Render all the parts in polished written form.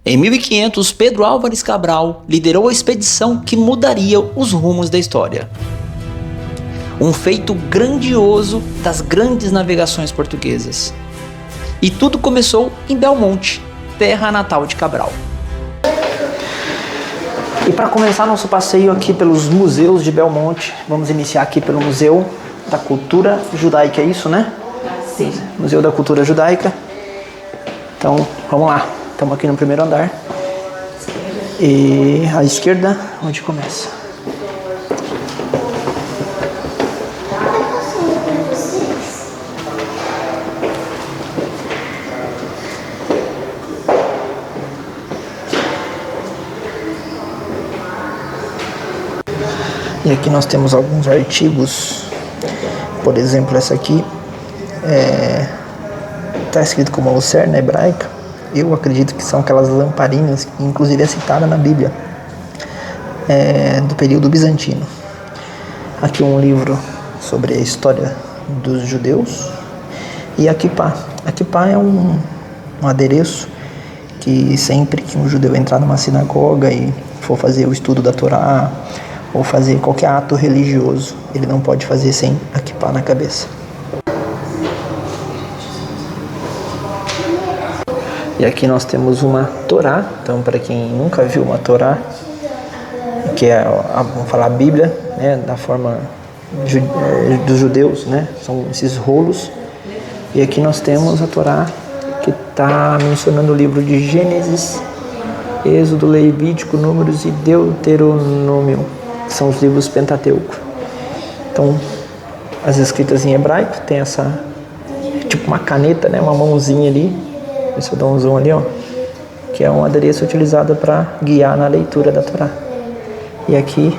Em 1500, Pedro Álvares Cabral liderou a expedição que mudaria os rumos da história. Um feito grandioso das grandes navegações portuguesas. E tudo começou em Belmonte, terra natal de Cabral. E para começar nosso passeio aqui pelos museus de Belmonte, vamos iniciar aqui pelo Museu da Cultura Judaica, é isso, né? Sim. Museu da Cultura Judaica. Então, vamos lá. Estamos aqui no primeiro andar. E à esquerda, onde começa. E aqui nós temos alguns artigos, por exemplo, essa aqui está escrito como lucerna hebraica. Eu acredito que são aquelas lamparinas que inclusive é citada na Bíblia, do período bizantino. Aqui um livro sobre a história dos judeus. E a Kippá. A Kippá é um adereço que sempre que um judeu entrar numa sinagoga e for fazer o estudo da Torá, ou fazer qualquer ato religioso, ele não pode fazer sem a Kippá na cabeça. E aqui nós temos uma Torá. Então, para quem nunca viu uma Torá, que é, vamos falar, a Bíblia, né, da forma dos judeus, né, são esses rolos. E aqui nós temos a Torá que está mencionando o livro de Gênesis, Êxodo, Levítico, Números e Deuteronômio, que são os livros Pentateuco. Então, as escritas em hebraico, tem essa, tipo uma caneta, né, uma mãozinha ali, se eu dar um zoom ali, ó, que é um adereço utilizado para guiar na leitura da Torá. E aqui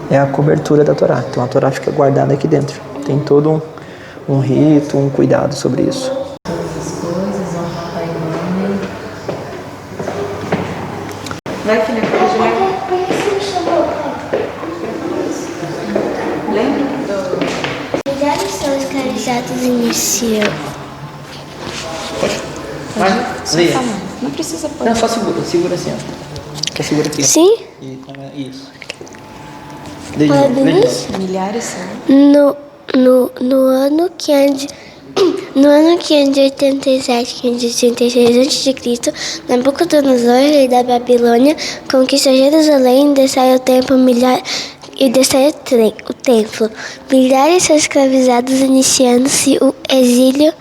é a cobertura da Torá, então a Torá fica guardada aqui dentro. Tem todo um rito, um cuidado sobre isso. Vai, filha, pode ler. Lembra do... Milhares são escravizados iniciam. Pode. Vai, leia. Não precisa pôr. Não, só segura assim, ó. Só segura aqui. Sim? Isso. Fala do início? Milhares são. No ano 587, 586 a.C., Nabucodonosor, rei da Babilônia, conquista Jerusalém e destrói o templo. Milhares são escravizados, iniciando-se o exílio.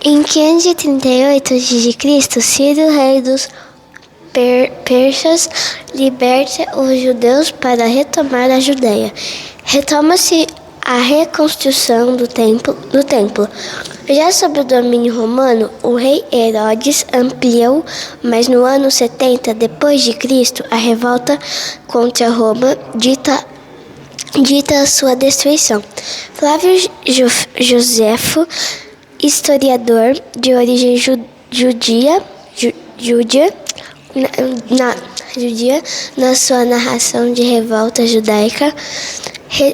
Em 538 a.C., Ciro, rei dos persas, liberta os judeus para retomar a Judéia. Retoma-se a reconstrução do templo. Já sob o domínio romano, o rei Herodes ampliou, mas no ano 70 d.C., a revolta contra Roma dita a sua destruição. Flávio Joséfo, historiador de origem judia, na sua narração de revolta judaica,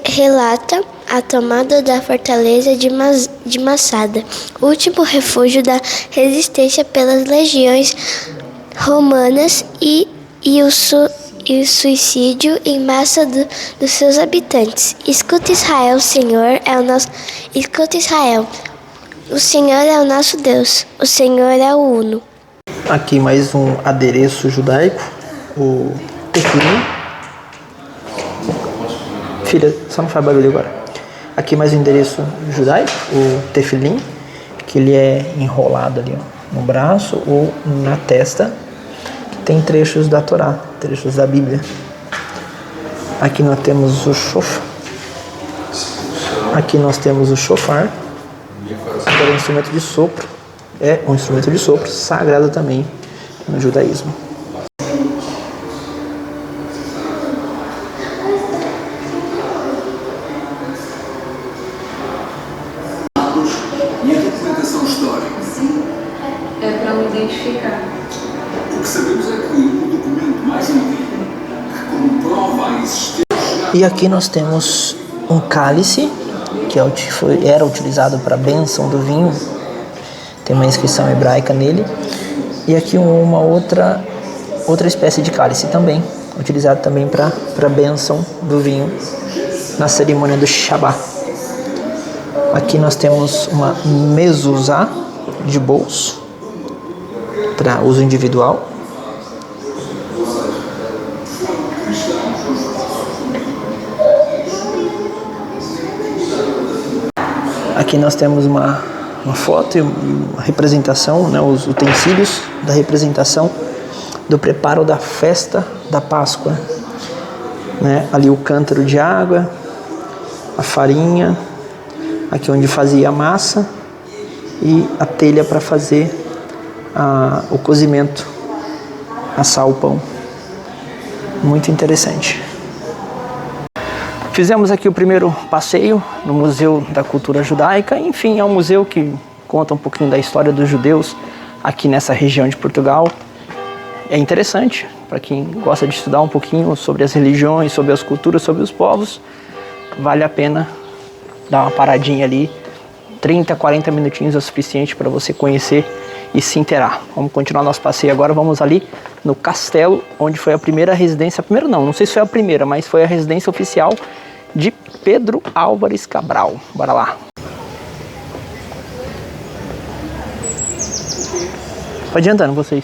relata a tomada da fortaleza de Massada, último refúgio da resistência pelas legiões romanas, e o suicídio em massa dos seus habitantes. Escuta, Israel, o Senhor é o nosso... Escuta, Israel, o Senhor é o nosso Deus, o Senhor é o Uno. Aqui mais um adereço judaico, o tefilim. Filha, só não faz barulho agora. Aqui mais um endereço judaico, o tefilim, que ele é enrolado ali, ó, no braço ou na testa. Tem trechos da Torá, trechos da Bíblia. Aqui nós temos o shofar. Aqui nós temos o shofar, que é um instrumento de sopro. É um instrumento de sopro sagrado também no judaísmo. E a documentação histórica? É para me identificar. O que sabemos é que o documento mais antigo que comprova a existência... E aqui nós temos um cálice, que era utilizado para a bênção do vinho. Tem uma inscrição hebraica nele. E aqui uma outra espécie de cálice também, utilizado também para a bênção do vinho na cerimônia do Shabá. Aqui nós temos uma mezuzá de bolso para uso individual. Aqui nós temos uma foto e uma representação, né, os utensílios da representação do preparo da festa da Páscoa. Né? Ali o cântaro de água, a farinha, aqui onde fazia a massa e a telha para fazer o cozimento, assar o pão. Muito interessante. Fizemos aqui o primeiro passeio no Museu da Cultura Judaica. Enfim, é um museu que conta um pouquinho da história dos judeus aqui nessa região de Portugal. É interessante para quem gosta de estudar um pouquinho sobre as religiões, sobre as culturas, sobre os povos. Vale a pena dar uma paradinha ali. 30, 40 minutinhos é o suficiente para você conhecer e se inteirar. Vamos continuar nosso passeio agora. Vamos ali no castelo, onde foi a primeira residência. Não sei se foi a primeira, mas foi a residência oficial de Pedro Álvares Cabral. Bora lá. Pode ir andando, vocês.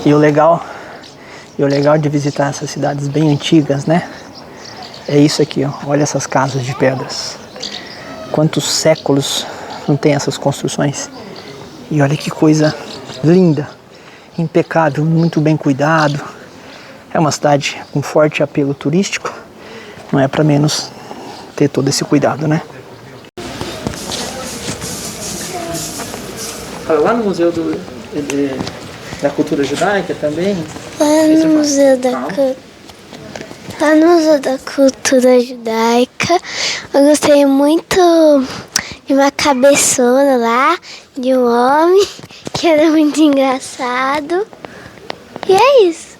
E o legal de visitar essas cidades bem antigas, né? É isso aqui, ó. Olha essas casas de pedras. Quantos séculos não tem essas construções? E olha que coisa linda, impecável, muito bem cuidado. É uma cidade com forte apelo turístico. Não é para menos ter todo esse cuidado, né? Lá no Museu da Cultura Judaica também. Lá no Museu da Cultura Judaica, eu gostei muito de uma cabeçona lá, de um homem, que era muito engraçado. E é isso.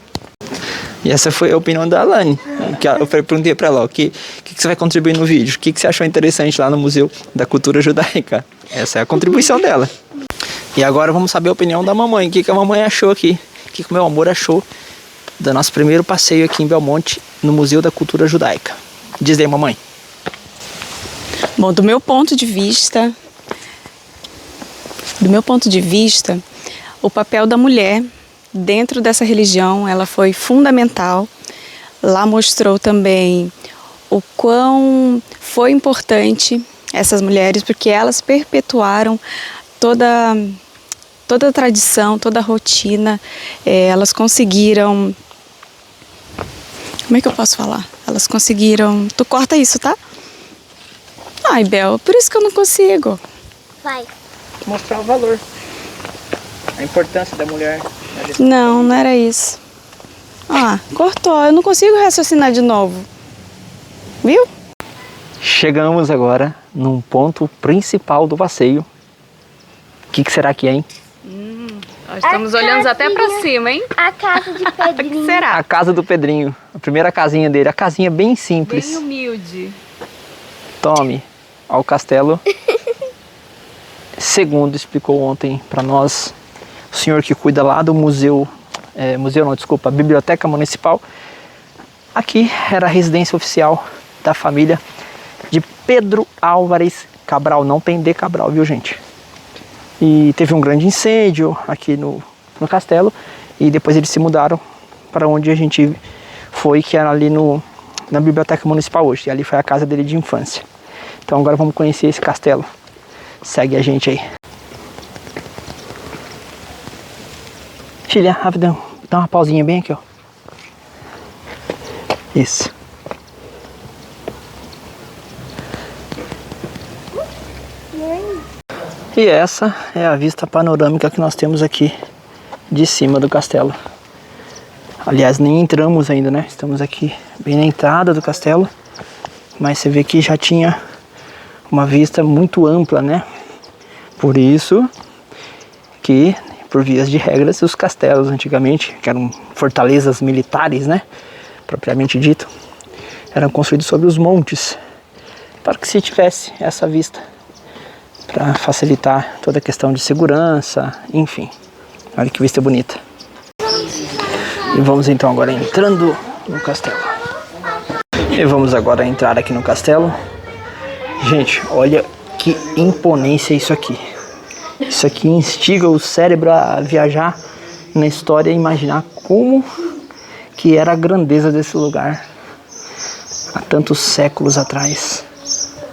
E essa foi a opinião da Alane. Que eu perguntei para ela, o que você vai contribuir no vídeo? O que você achou interessante lá no Museu da Cultura Judaica? Essa é a contribuição dela. E agora vamos saber a opinião da mamãe. O que a mamãe achou aqui? O que o meu amor achou do nosso primeiro passeio aqui em Belmonte, no Museu da Cultura Judaica? Diz aí, mamãe. Bom, do meu ponto de vista, o papel da mulher dentro dessa religião, ela foi fundamental. Lá mostrou também o quão foi importante essas mulheres, porque elas perpetuaram toda a tradição, toda a rotina. Elas conseguiram... Como é que eu posso falar? Elas conseguiram... Tu corta isso, tá? Ai, Bel, por isso que eu não consigo. Vai. Mostrar o valor, a importância da mulher. Não era isso. Ah, cortou. Eu não consigo raciocinar de novo. Viu? Chegamos agora num ponto principal do passeio. O que será que é, hein? Nós estamos olhando até pra cima, hein? A casa de Pedrinho. O que será? A casa do Pedrinho. A primeira casinha dele. A casinha bem simples. Bem humilde. Tome. Ao castelo. Segundo explicou ontem para nós o senhor que cuida lá do a Biblioteca Municipal. Aqui era a residência oficial da família de Pedro Álvares Cabral. Não tem D Cabral, viu, gente? E teve um grande incêndio aqui no castelo. E depois eles se mudaram para onde a gente foi, que era ali na Biblioteca Municipal hoje. E ali foi a casa dele de infância. Então agora vamos conhecer esse castelo. Segue a gente aí. Filha, rapidão. Dá uma pausinha bem aqui, ó. Isso. E essa é a vista panorâmica que nós temos aqui de cima do castelo. Aliás, nem entramos ainda, né? Estamos aqui bem na entrada do castelo, mas você vê que já tinha uma vista muito ampla, né? Por isso que, por vias de regras, os castelos antigamente, que eram fortalezas militares, né? Propriamente dito, eram construídos sobre os montes, para que se tivesse essa vista, para facilitar toda a questão de segurança, enfim. Olha que vista bonita. E vamos então agora entrando no castelo. E vamos agora entrar aqui no castelo. Gente, olha que imponência isso aqui. Isso aqui instiga o cérebro a viajar na história e imaginar como que era a grandeza desse lugar há tantos séculos atrás.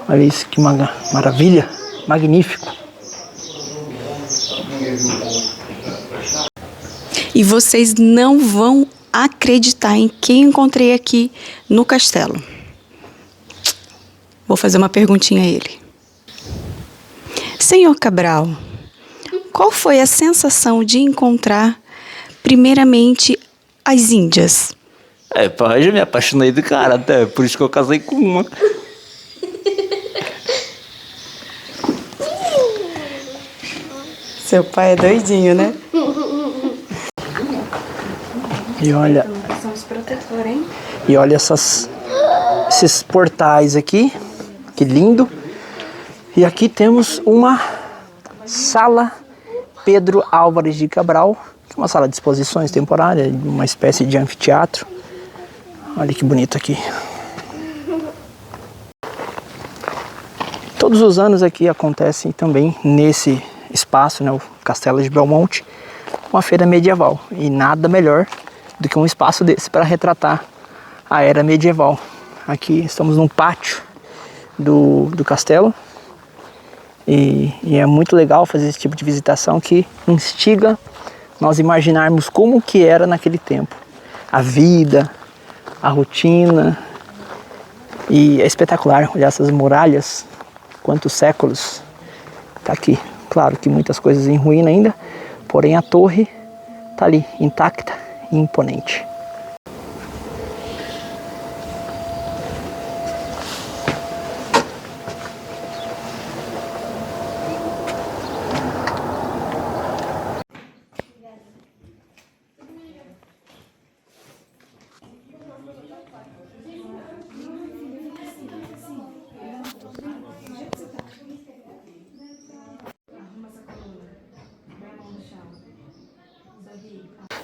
Olha isso, que maravilha, magnífico. E vocês não vão acreditar em quem encontrei aqui no castelo. Vou fazer uma perguntinha a ele. Senhor Cabral, qual foi a sensação de encontrar, primeiramente, as índias? Pai, eu já me apaixonei do cara, até por isso que eu casei com uma. Seu pai é doidinho, né? E olha, e olha esses portais aqui, que lindo. E aqui temos uma sala Pedro Álvares de Cabral, que é uma sala de exposições temporária, uma espécie de anfiteatro. Olha que bonito aqui. Todos os anos aqui acontece também nesse espaço, né, o Castelo de Belmonte, uma feira medieval. E nada melhor do que um espaço desse para retratar a era medieval. Aqui estamos num pátio do castelo e é muito legal fazer esse tipo de visitação que instiga nós imaginarmos como que era naquele tempo. A vida, a rotina, e é espetacular olhar essas muralhas, quantos séculos está aqui. Claro que muitas coisas em ruína ainda, porém a torre está ali, intacta e imponente.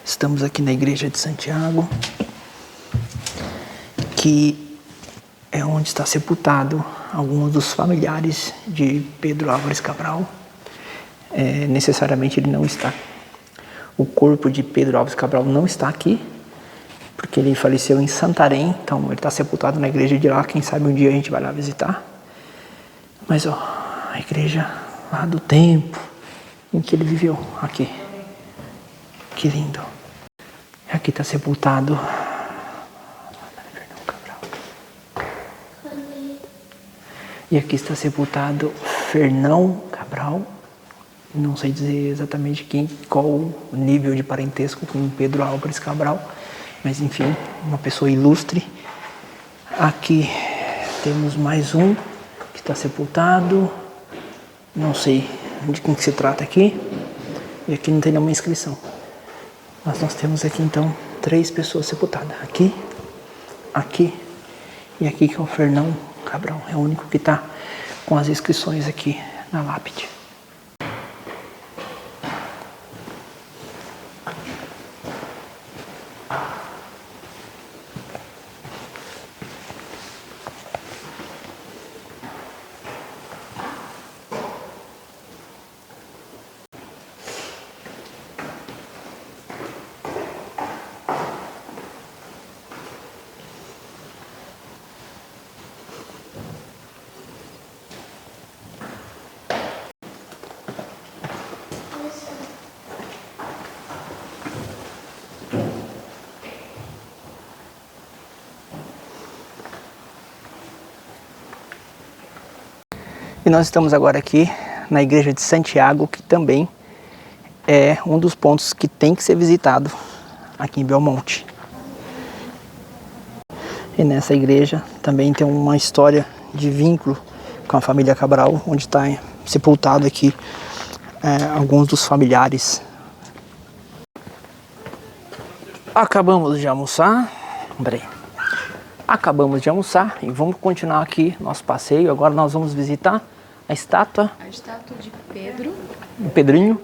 Estamos aqui na igreja de Santiago, que é onde está sepultado alguns dos familiares de Pedro Álvares Cabral. Necessariamente ele não está. O corpo de Pedro Álvares Cabral não está aqui, porque ele faleceu em Santarém, então ele está sepultado na igreja de lá. Quem sabe um dia a gente vai lá visitar. Mas ó, a igreja lá do tempo em que ele viveu, aqui. Que lindo. Aqui está sepultado e aqui está sepultado Fernão Cabral. Não sei dizer exatamente qual o nível de parentesco com Pedro Álvares Cabral, mas enfim, uma pessoa ilustre. Aqui temos mais um que está sepultado, não sei de quem que se trata aqui, e aqui não tem nenhuma inscrição. Mas nós temos aqui então 3 pessoas sepultadas. Aqui, aqui e aqui, que é o Fernão Cabral. É o único que está com as inscrições aqui na lápide. E nós estamos agora aqui na igreja de Santiago, que também é um dos pontos que tem que ser visitado aqui em Belmonte. E nessa igreja também tem uma história de vínculo com a família Cabral, onde está sepultado aqui alguns dos familiares. Acabamos de almoçar. Acabamos de almoçar e vamos continuar aqui nosso passeio. Agora nós vamos visitar a estátua. A estátua de Pedro. O Pedrinho.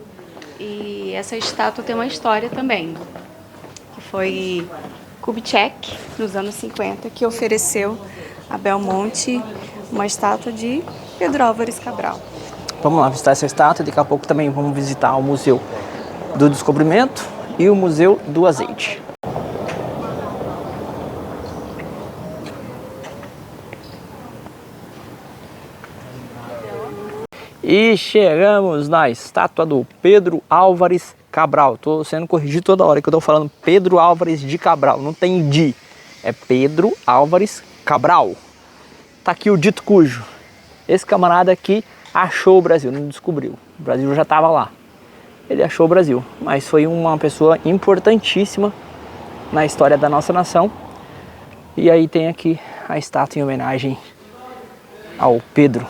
E essa estátua tem uma história também, que foi Kubitschek, nos anos 50, que ofereceu a Belmonte uma estátua de Pedro Álvares Cabral. Vamos lá visitar essa estátua. Daqui a pouco também vamos visitar o Museu do Descobrimento e o Museu do Azeite. E chegamos na estátua do Pedro Álvares Cabral. Estou sendo corrigido toda hora que eu estou falando Pedro Álvares de Cabral. Não tem de. É Pedro Álvares Cabral. Tá aqui o dito cujo. Esse camarada aqui achou o Brasil, não descobriu. O Brasil já estava lá. Ele achou o Brasil. Mas foi uma pessoa importantíssima na história da nossa nação. E aí tem aqui a estátua em homenagem ao Pedro.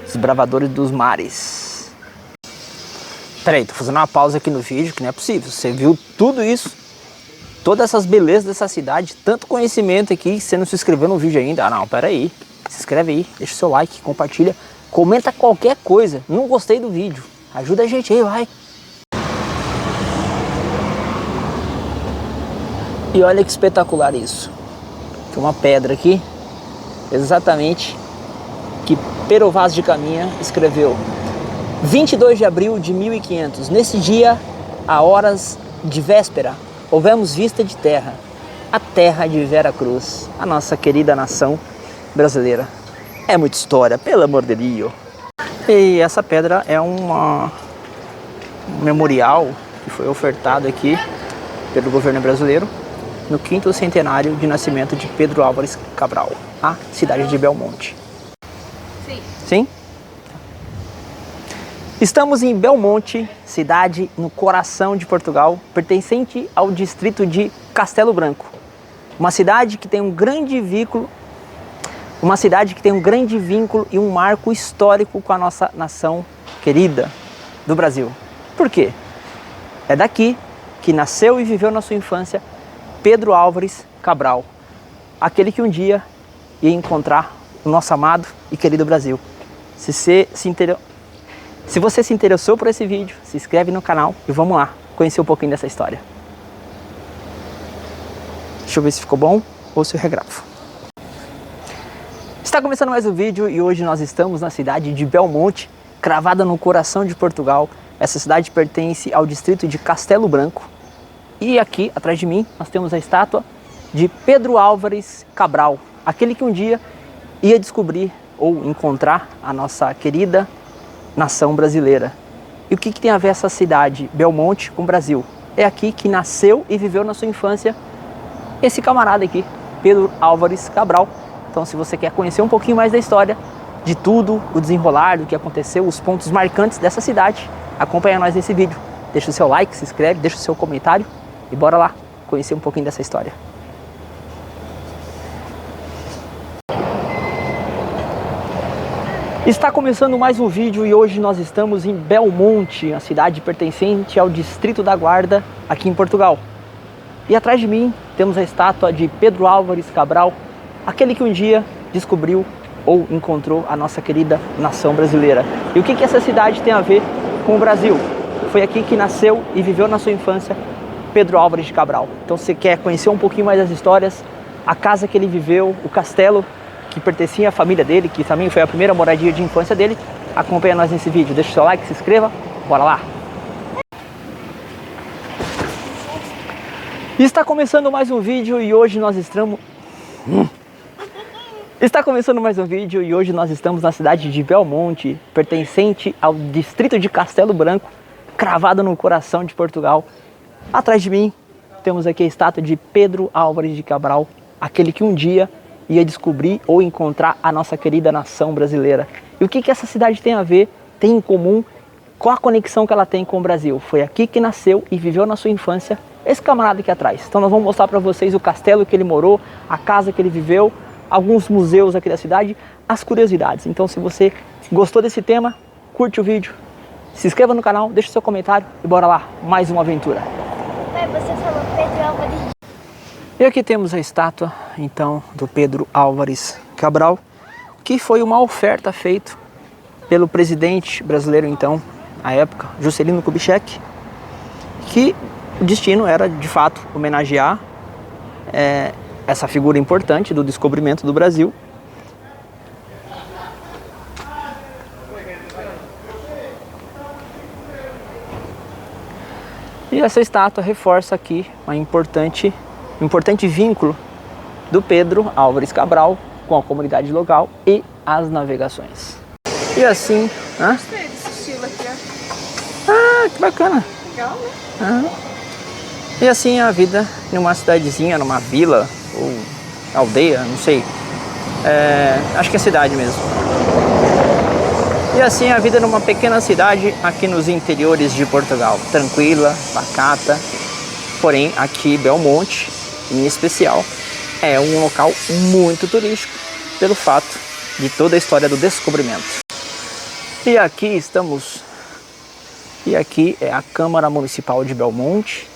Desbravadores dos mares. Peraí, tô fazendo uma pausa aqui no vídeo, que não é possível. Você viu tudo isso, todas essas belezas dessa cidade, tanto conhecimento aqui, você não se inscreveu no vídeo ainda? Ah não, peraí. Se inscreve aí, deixa o seu like, compartilha, comenta qualquer coisa. Não gostei do vídeo, ajuda a gente aí, vai. E olha que espetacular isso. Tem uma pedra aqui, exatamente, que Pero Vaz de Caminha escreveu 22 de abril de 1500. Nesse dia, a horas de véspera, houvemos vista de terra, a terra de Vera Cruz, a nossa querida nação brasileira. É muita história, pelo amor de Deus. E essa pedra é um memorial que foi ofertado aqui pelo governo brasileiro no 5º centenário de nascimento de Pedro Álvares Cabral, a cidade de Belmonte. Sim? Estamos em Belmonte, cidade no coração de Portugal, pertencente ao distrito de Castelo Branco. Uma cidade que tem um grande vínculo, e um marco histórico com a nossa nação querida do Brasil. Por quê? É daqui que nasceu e viveu na sua infância Pedro Álvares Cabral, aquele que um dia ia encontrar o nosso amado e querido Brasil. Se você se interessou por esse vídeo, se inscreve no canal e vamos lá conhecer um pouquinho dessa história. Deixa eu ver se ficou bom ou se eu regravo. Está começando mais um vídeo e hoje nós estamos na cidade de Belmonte, cravada no coração de Portugal. Essa cidade pertence ao distrito de Castelo Branco. E aqui, atrás de mim, nós temos a estátua de Pedro Álvares Cabral, aquele que um dia ia descobrir ou encontrar a nossa querida nação brasileira. E o que tem a ver essa cidade, Belmonte, com o Brasil? É aqui que nasceu e viveu na sua infância esse camarada aqui, Pedro Álvares Cabral. Então, se você quer conhecer um pouquinho mais da história, de tudo, o desenrolar, do que aconteceu, os pontos marcantes dessa cidade, acompanha nós nesse vídeo. Deixa o seu like, se inscreve, deixa o seu comentário e bora lá conhecer um pouquinho dessa história. Está começando mais um vídeo e hoje nós estamos em Belmonte, a cidade pertencente ao Distrito da Guarda, aqui em Portugal. E atrás de mim temos a estátua de Pedro Álvares Cabral, aquele que um dia descobriu ou encontrou a nossa querida nação brasileira. E o que essa cidade tem a ver com o Brasil? Foi aqui que nasceu e viveu na sua infância Pedro Álvares de Cabral. Então, se você quer conhecer um pouquinho mais das histórias, a casa que ele viveu, o castelo que pertencia à família dele, que também foi a primeira moradia de infância dele, acompanha nós nesse vídeo. Deixa o seu like, se inscreva, bora lá! Está começando mais um vídeo e hoje nós estamos... na cidade de Belmonte, pertencente ao distrito de Castelo Branco, cravado no coração de Portugal. Atrás de mim temos aqui a estátua de Pedro Álvares de Cabral, aquele que um dia ia descobrir ou encontrar a nossa querida nação brasileira. E o que essa cidade tem a ver, tem em comum qual a conexão que ela tem com o Brasil. Foi aqui que nasceu e viveu na sua infância esse camarada aqui atrás. Então nós vamos mostrar para vocês o castelo que ele morou, a casa que ele viveu, alguns museus aqui da cidade, as curiosidades. Então se você gostou desse tema, curte o vídeo, se inscreva no canal, deixa o seu comentário e bora lá, mais uma aventura. Pai, você falou Pedro Álvares. E aqui temos a estátua, então, do Pedro Álvares Cabral, que foi uma oferta feita pelo presidente brasileiro, então, à época, Juscelino Kubitschek, que o destino era, de fato, homenagear essa figura importante do descobrimento do Brasil. E essa estátua reforça aqui um importante vínculo do Pedro Álvares Cabral com a comunidade local e as navegações. E assim... Gostei desse estilo aqui, ó. Ah, que bacana! Legal, né? E assim a vida em uma cidadezinha, numa vila ou aldeia, não sei. Acho que é cidade mesmo. E assim a vida numa pequena cidade aqui nos interiores de Portugal. Tranquila, pacata. Porém, aqui Belmonte, em especial, é um local muito turístico pelo fato de toda a história do descobrimento. E aqui estamos... E aqui é a Câmara Municipal de Belmonte,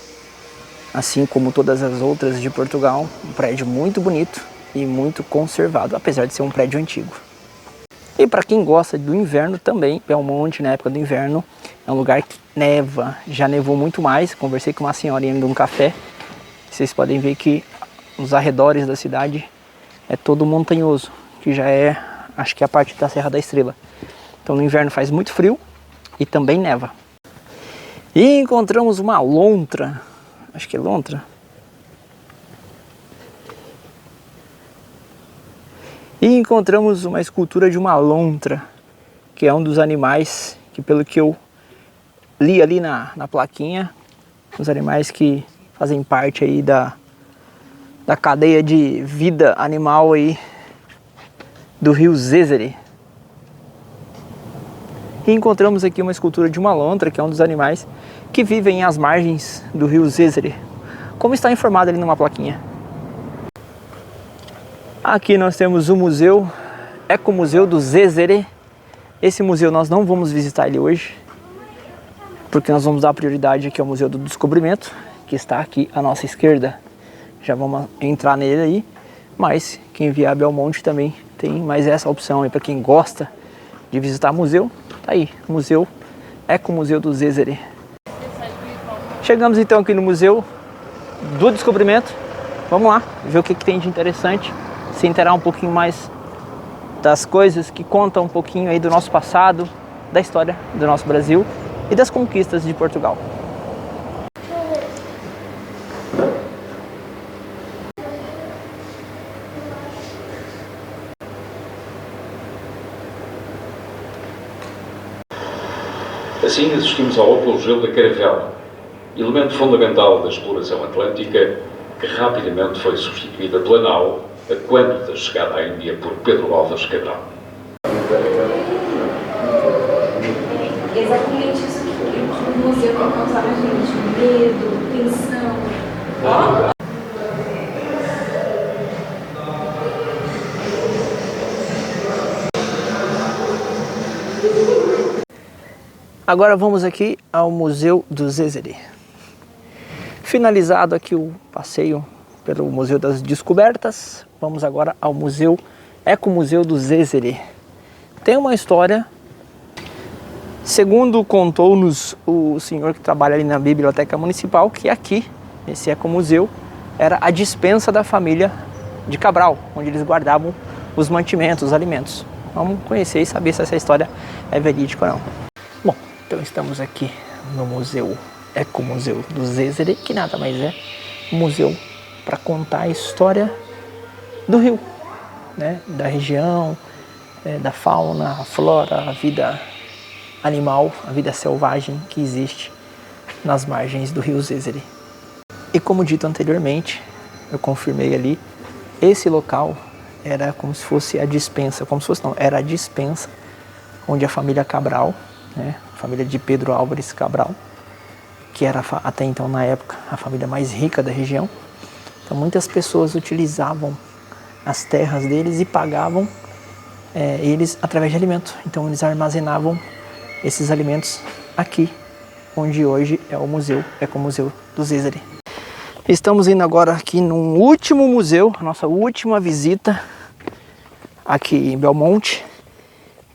assim como todas as outras de Portugal. Um prédio muito bonito e muito conservado, apesar de ser um prédio antigo. E para quem gosta do inverno também, Belmonte, na época do inverno, é um lugar que neva, já nevou muito mais. Conversei com uma senhora indo num café, vocês podem ver que os arredores da cidade é todo montanhoso, que já é, acho que é a parte da Serra da Estrela. Então no inverno faz muito frio e também neva. E encontramos uma lontra, acho que é lontra. E encontramos uma escultura de uma lontra, que é um dos animais que, pelo que eu li ali na plaquinha, os animais que fazem parte aí da cadeia de vida animal aí do rio Zézere. E encontramos aqui uma escultura de uma lontra, que é um dos animais que vivem às margens do rio Zézere, como está informado ali numa plaquinha. Aqui nós temos o museu, Ecomuseu do Zézere. Esse museu nós não vamos visitar ele hoje, porque nós vamos dar prioridade aqui ao Museu do Descobrimento, que está aqui à nossa esquerda. Já vamos entrar nele aí, mas quem vier a Belmonte também tem mais essa opção aí para quem gosta de visitar museu. Tá aí, Museu Ecomuseu do Zézere. Chegamos então aqui no Museu do Descobrimento. Vamos lá, ver o que tem de interessante, se inteirar um pouquinho mais das coisas que contam um pouquinho aí do nosso passado, da história do nosso Brasil e das conquistas de Portugal. Assim assistimos ao apogeu da caravela, elemento fundamental da exploração atlântica, que rapidamente foi substituída pela nau a quando da chegada à Índia por Pedro Álvares Cabral. Exatamente isso que o museu quer causar na gente: medo, tensão. Agora vamos aqui ao Museu do Zézere. Finalizado aqui o passeio pelo Museu das Descobertas, vamos agora ao Museu Ecomuseu do Zézere. Tem uma história, segundo contou-nos o senhor que trabalha ali na Biblioteca Municipal, que aqui, esse Ecomuseu, era a despensa da família de Cabral, onde eles guardavam os mantimentos, os alimentos. Vamos conhecer e saber se essa história é verídica ou não. Bom, então estamos aqui no Museu Ecomuseu do Zézere, que nada mais é um museu para contar a história do rio, né? Da região, da fauna, a flora, a vida animal, a vida selvagem que existe nas margens do rio Zézere. E como dito anteriormente, eu confirmei ali, esse local era como se fosse a despensa, como se fosse não, era a despensa onde a família Cabral, né, a família de Pedro Álvares Cabral, que era até então, na época, a família mais rica da região. Então muitas pessoas utilizavam as terras deles e pagavam eles através de alimento. Então eles armazenavam esses alimentos aqui, onde hoje é o museu, o Museu do Zêsari. Estamos indo agora aqui num último museu, a nossa última visita aqui em Belmonte.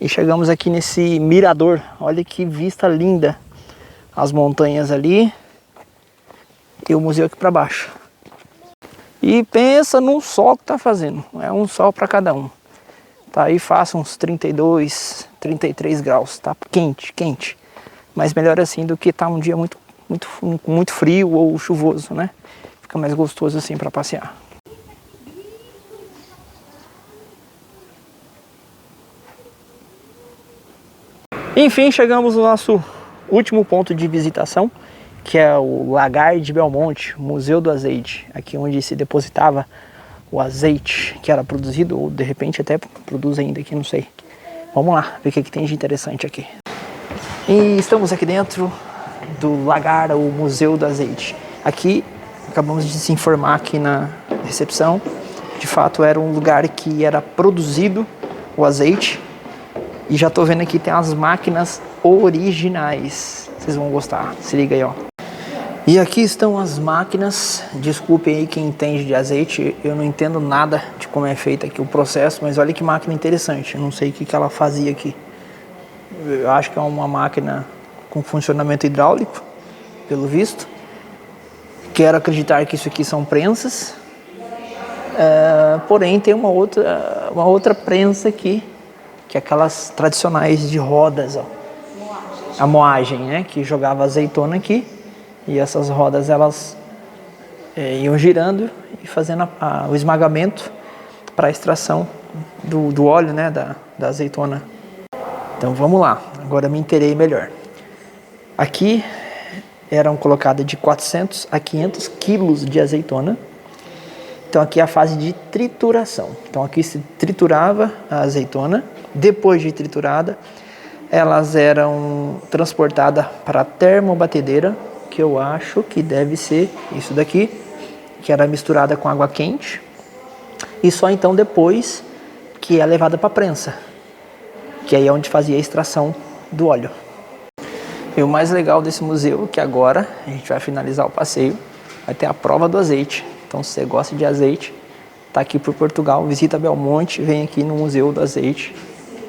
E chegamos aqui nesse mirador. Olha que vista linda. As montanhas ali e o museu aqui para baixo. E pensa num sol que tá fazendo. É um sol para cada um. Tá aí, faça uns 32, 33 graus. Tá quente, quente. Mas melhor assim do que tá um dia muito frio ou chuvoso, né? Fica mais gostoso assim para passear. Enfim, chegamos no nosso último ponto de visitação, que é o Lagar de Belmonte, Museu do Azeite, aqui onde se depositava o azeite que era produzido, ou de repente até produz ainda aqui, não sei. Vamos lá, ver o que tem de interessante aqui. E estamos aqui dentro do Lagar, o Museu do Azeite. Aqui, acabamos de se informar aqui na recepção, de fato era um lugar que era produzido o azeite. E já tô vendo aqui, tem as máquinas originais. Vocês vão gostar, se liga aí, ó. E aqui estão as máquinas. Desculpem aí quem entende de azeite, eu não entendo nada de como é feito aqui o processo, mas olha que máquina interessante. Eu não sei o que ela fazia aqui. Eu acho que é uma máquina com funcionamento hidráulico, pelo visto. Quero acreditar que isso aqui são prensas. Porém tem uma outra prensa aqui, que é aquelas tradicionais de rodas, ó. A moagem, né? Que jogava azeitona aqui. E essas rodas, elas iam girando e fazendo o esmagamento para a extração do óleo, né? Da azeitona. Então vamos lá, agora me inteirei melhor. Aqui eram colocadas de 400 a 500 quilos de azeitona. Então aqui é a fase de trituração. Então aqui se triturava a azeitona. Depois de triturada, elas eram transportadas para a termobatedeira, que eu acho que deve ser isso daqui, que era misturada com água quente. E só então depois que é levada para a prensa, que aí é onde fazia a extração do óleo. E o mais legal desse museu é que agora a gente vai finalizar o passeio, vai ter a prova do azeite. Então se você gosta de azeite, tá aqui por Portugal, visita Belmonte, vem aqui no Museu do Azeite.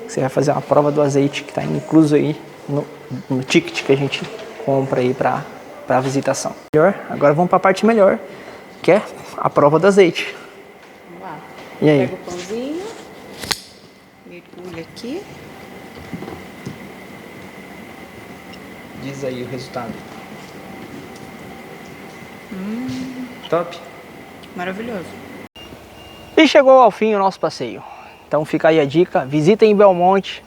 Você vai fazer uma prova do azeite que está incluso aí no ticket que a gente compra aí para a visitação. Agora vamos para a parte melhor, que é a prova do azeite. Vamos lá. E aí? Pega o pãozinho, mergulha aqui. Diz aí o resultado. Top. Maravilhoso. E chegou ao fim o nosso passeio. Então fica aí a dica, visitem Belmonte,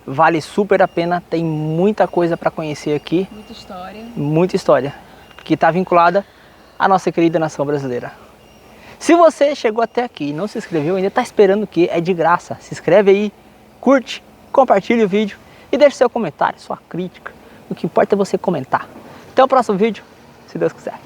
vale super a pena, tem muita coisa para conhecer aqui. Muita história. Muita história, que está vinculada à nossa querida nação brasileira. Se você chegou até aqui e não se inscreveu, ainda está esperando o quê? É de graça. Se inscreve aí, curte, compartilhe o vídeo e deixe seu comentário, sua crítica. O que importa é você comentar. Até o próximo vídeo, se Deus quiser.